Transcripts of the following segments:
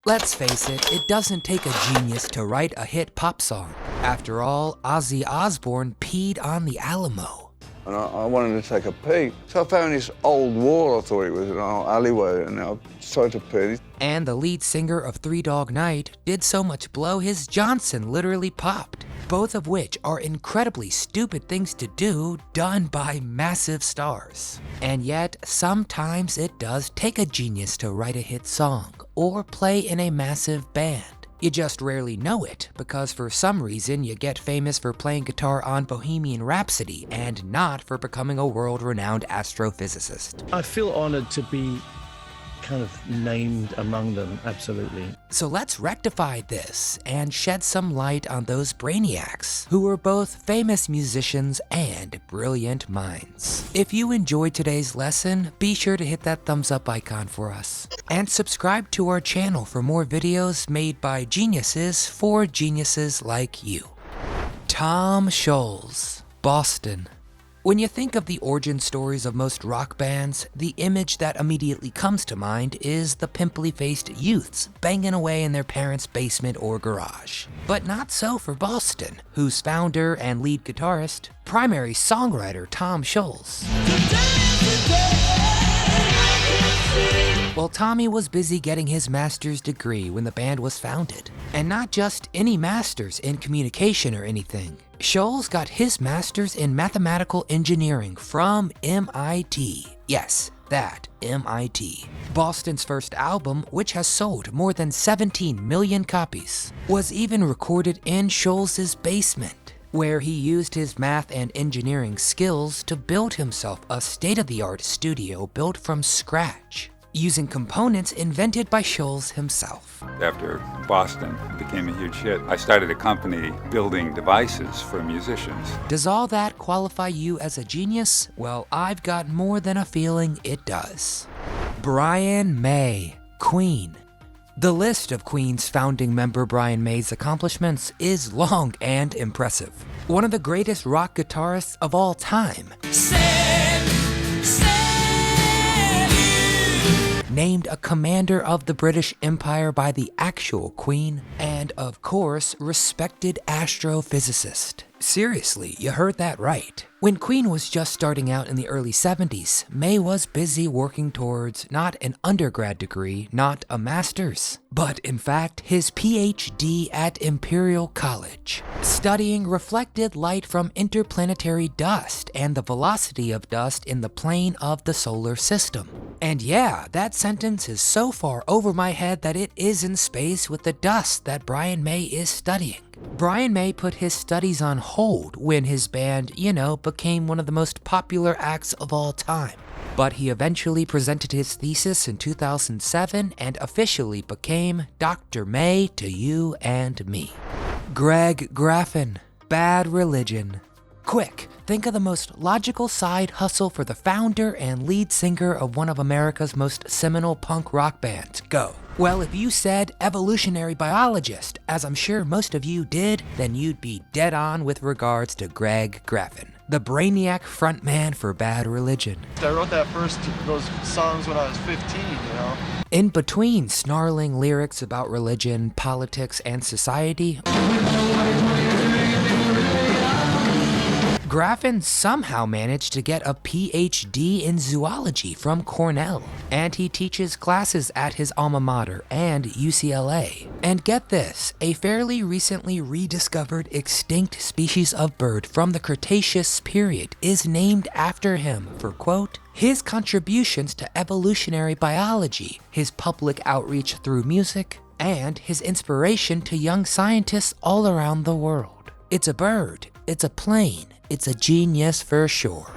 Let's face it, it doesn't take a genius to write a hit pop song. After all, Ozzy Osbourne peed on the Alamo. And I wanted to take a pee. So I found this old wall, I thought it was an old alleyway, and I tried to pee. And the lead singer of Three Dog Night did so much blow his Johnson literally popped. Both of which are incredibly stupid things to do done by massive stars. And yet, sometimes it does take a genius to write a hit song or play in a massive band. You just rarely know it because for some reason you get famous for playing guitar on Bohemian Rhapsody and not for becoming a world-renowned astrophysicist. I feel honored to be kind of named among them, absolutely. So let's rectify this and shed some light on those brainiacs who were both famous musicians and brilliant minds. If you enjoyed today's lesson, be sure to hit that thumbs up icon for us and subscribe to our channel for more videos made by geniuses for geniuses like you. Tom Scholz, Boston. When you think of the origin stories of most rock bands, the image that immediately comes to mind is the pimply-faced youths banging away in their parents' basement or garage. But not so for Boston, whose founder and lead guitarist, primary songwriter Tom Scholz. Well, Tommy was busy getting his master's degree when the band was founded. And not just any master's in communication or anything. Scholz got his master's in mathematical engineering from MIT. Yes, that, MIT. Boston's first album, which has sold more than 17 million copies, was even recorded in Scholz's basement, where he used his math and engineering skills to build himself a state-of-the-art studio built from scratch, using components invented by Scholz himself. After Boston became a huge hit, I started a company building devices for musicians. Does all that qualify you as a genius? Well, I've got more than a feeling it does. Brian May, Queen. The list of Queen's founding member Brian May's accomplishments is long and impressive. One of the greatest rock guitarists of all time. Named a commander of the British Empire by the actual Queen, and of course, respected astrophysicist. Seriously, you heard that right. When Queen was just starting out in the early 70s, May was busy working towards not an undergrad degree, not a master's, but in fact his PhD at Imperial College, studying reflected light from interplanetary dust and the velocity of dust in the plane of the solar system. And yeah, that sentence is so far over my head that it is in space with the dust that Brian May is studying. Brian May put his studies on hold when his band, became one of the most popular acts of all time. But he eventually presented his thesis in 2007 and officially became Dr. May to you and me. Greg Graffin, Bad Religion. Quick, think of the most logical side hustle for the founder and lead singer of one of America's most seminal punk rock bands. Go. Well, if you said evolutionary biologist, as I'm sure most of you did, then you'd be dead on with regards to Greg Graffin, the brainiac frontman for Bad Religion. I wrote those songs when I was 15, In between snarling lyrics about religion, politics, and society, Graffin somehow managed to get a PhD in zoology from Cornell, and he teaches classes at his alma mater and UCLA. And get this, a fairly recently rediscovered extinct species of bird from the Cretaceous period is named after him for, quote, his contributions to evolutionary biology, his public outreach through music, and his inspiration to young scientists all around the world. It's a bird, it's a plane, it's a genius for sure.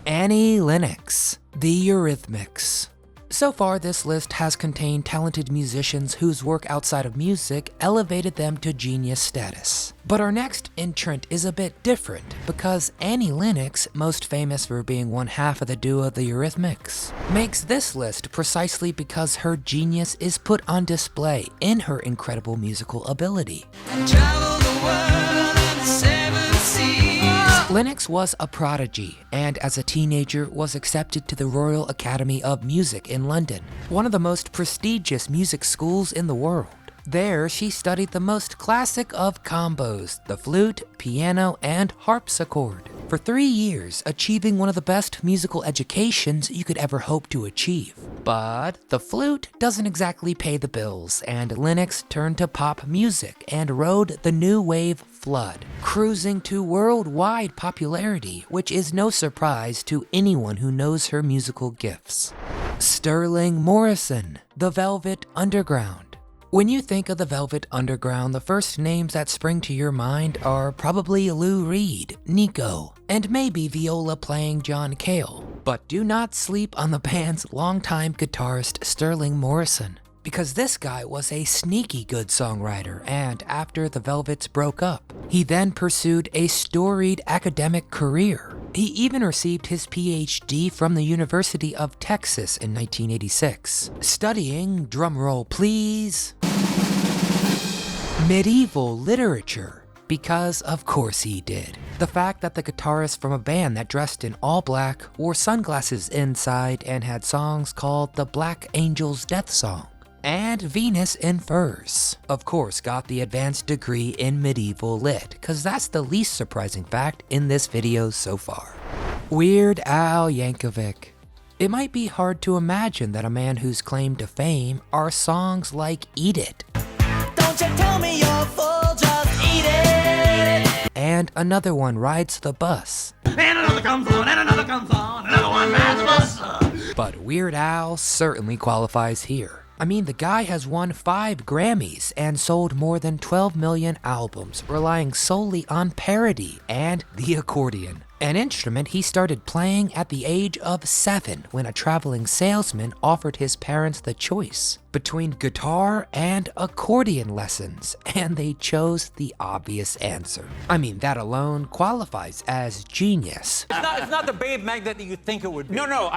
Annie Lennox, The Eurythmics. So far, this list has contained talented musicians whose work outside of music elevated them to genius status. But our next entrant is a bit different because Annie Lennox, most famous for being one half of the duo The Eurythmics, makes this list precisely because her genius is put on display in her incredible musical ability. Travel the world in the 7 seas. Lennox was a prodigy, and as a teenager was accepted to the Royal Academy of Music in London, one of the most prestigious music schools in the world. There, she studied the most classic of combos, the flute, piano, and harpsichord, for 3 years, achieving one of the best musical educations you could ever hope to achieve. But the flute doesn't exactly pay the bills, and Lennox turned to pop music and rode the new wave flood, cruising to worldwide popularity, which is no surprise to anyone who knows her musical gifts. Sterling Morrison, The Velvet Underground. When you think of the Velvet Underground, the first names that spring to your mind are probably Lou Reed, Nico, and maybe viola-playing John Cale. But do not sleep on the band's longtime guitarist Sterling Morrison, because this guy was a sneaky good songwriter, and after the Velvets broke up, he then pursued a storied academic career. He even received his PhD from the University of Texas in 1986, studying, drumroll please, medieval literature, because of course he did. The fact that the guitarist from a band that dressed in all black, wore sunglasses inside, and had songs called the Black Angels Death Song and Venus in Furs, of course got the advanced degree in medieval lit, cause that's the least surprising fact in this video so far. Weird Al Yankovic. It might be hard to imagine that a man whose claim to fame are songs like Eat It, Don't you tell me you're full, just eat it. And another one rides the bus. And another comes on, and another comes on, another one rides the bus. But Weird Al certainly qualifies here. I mean, the guy has won 5 Grammys and sold more than 12 million albums, relying solely on parody and the accordion, an instrument he started playing at the age of 7 when a traveling salesman offered his parents the choice between guitar and accordion lessons, and they chose the obvious answer. I mean, that alone qualifies as genius. It's not the Babe mag that you think it would be. No,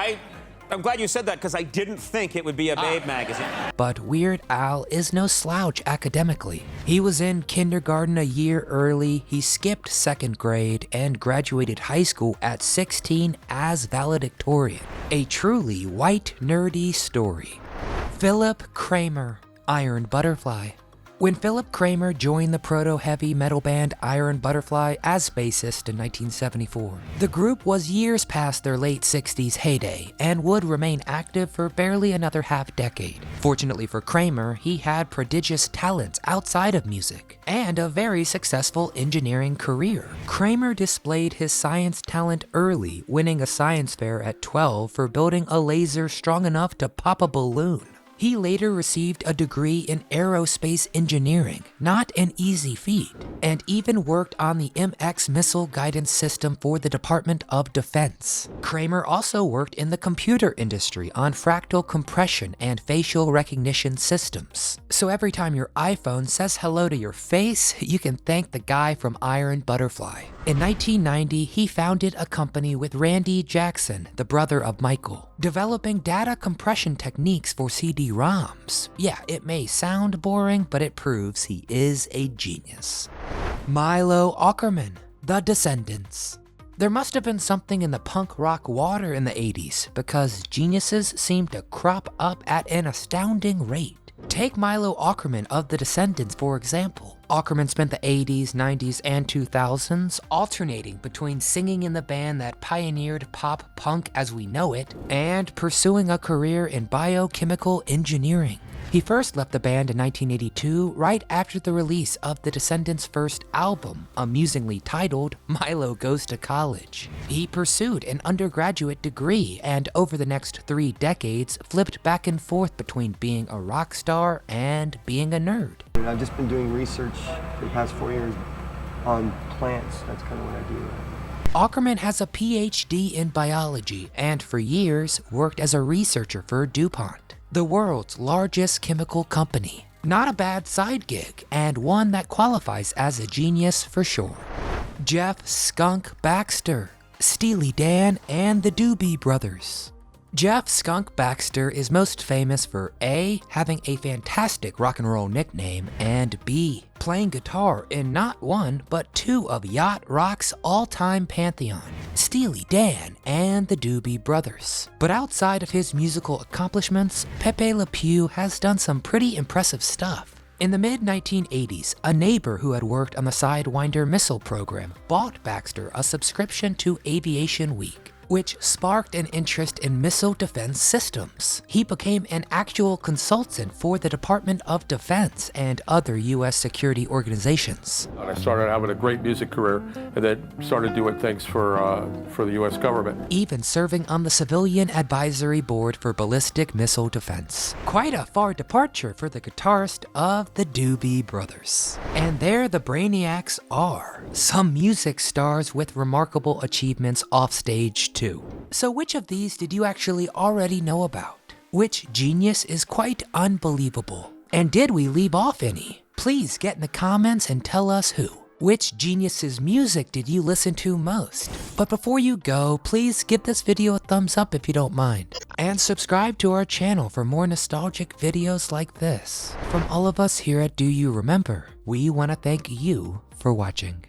I'm glad you said that because I didn't think it would be a Babe magazine. But Weird Al is no slouch academically. He was in kindergarten a year early, he skipped 2nd grade, and graduated high school at 16 as valedictorian. A truly white nerdy story. Philip Kramer, Iron Butterfly. When Philip Kramer joined the proto-heavy metal band Iron Butterfly as bassist in 1974, the group was years past their late 60s heyday and would remain active for barely another half-decade. Fortunately for Kramer, he had prodigious talents outside of music and a very successful engineering career. Kramer displayed his science talent early, winning a science fair at 12 for building a laser strong enough to pop a balloon. He later received a degree in aerospace engineering, not an easy feat, and even worked on the MX missile guidance system for the Department of Defense. Kramer also worked in the computer industry on fractal compression and facial recognition systems. So every time your iPhone says hello to your face, you can thank the guy from Iron Butterfly. In 1990, he founded a company with Randy Jackson, the brother of Michael, developing data compression techniques for CD-ROMs. Yeah, it may sound boring, but it proves he is a genius. Milo Ackerman, The Descendants. There must have been something in the punk rock water in the 80s, because geniuses seem to crop up at an astounding rate. Take Milo Ackerman of The Descendants, for example. Ackerman spent the 80s, 90s, and 2000s alternating between singing in the band that pioneered pop punk as we know it and pursuing a career in biochemical engineering. He first left the band in 1982, right after the release of The Descendants' first album, amusingly titled Milo Goes to College. He pursued an undergraduate degree and over the next 3 decades flipped back and forth between being a rock star and being a nerd. I've just been doing research for the past 4 years on plants. That's kind of what I do. Ackerman has a PhD in biology and for years worked as a researcher for DuPont, the world's largest chemical company. Not a bad side gig, and one that qualifies as a genius for sure. Jeff Skunk Baxter, Steely Dan, and the Doobie Brothers. Jeff Skunk Baxter is most famous for A, having a fantastic rock and roll nickname, and B, playing guitar in not one, but two of yacht rock's all-time pantheon, Steely Dan and the Doobie Brothers. But outside of his musical accomplishments, Pepe Le Pew has done some pretty impressive stuff. In the mid-1980s, a neighbor who had worked on the Sidewinder missile program bought Baxter a subscription to Aviation Week, which sparked an interest in missile defense systems. He became an actual consultant for the Department of Defense and other U.S. security organizations. I started having a great music career and then started doing things for the U.S. government. Even serving on the Civilian Advisory Board for Ballistic Missile Defense. Quite a far departure for the guitarist of the Doobie Brothers. And there the Brainiacs are, some music stars with remarkable achievements offstage too. So which of these did you actually already know about? Which genius is quite unbelievable? And did we leave off any? Please get in the comments and tell us who. Which genius's music did you listen to most? But before you go, please give this video a thumbs up if you don't mind. And subscribe to our channel for more nostalgic videos like this. From all of us here at Do You Remember, we want to thank you for watching.